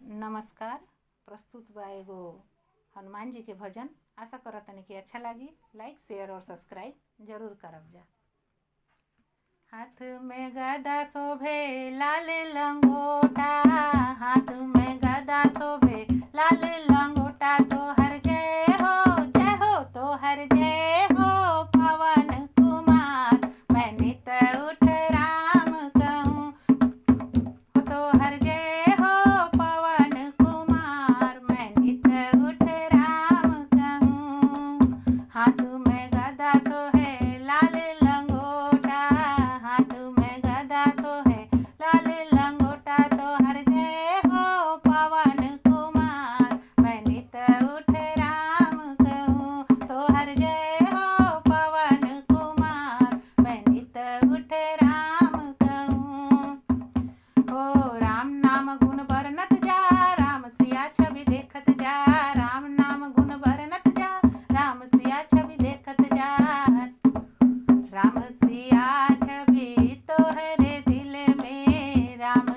नमस्कार। प्रस्तुत बा एगो हनुमान जी के भजन। आशा करतनी कि अच्छा लागी। लाइक शेयर और सब्सक्राइब जरूर करब जा। हाथ में गदा शोभे लाल लंगोटा, हाथ में गदा शोभे लाल लंगोटा। तो हर जय हो तो हर जय हो पवन कुमार। मैं नित उठ राम कहूँ तो हर जय हो पवन कुमार। मैं नित उठ राम कहूँ। हाथ में गदा सोहे लाल लंगोटा, हाथ में गदा सोहे लाल लंगोटा। तो हर जय हो पवन कुमार। मैं नित उठ राम कहूँ तो हर जय हो पवन कुमार। मैं नित उठ राम कहूँ। ओ राम नाम गुण बरनत जा, राम सिया छवि देखत जा। राम नाम गुण बरनत जा, राम सिया छवि देखत जा। राम सिया छवि तोहरे दिल में, राम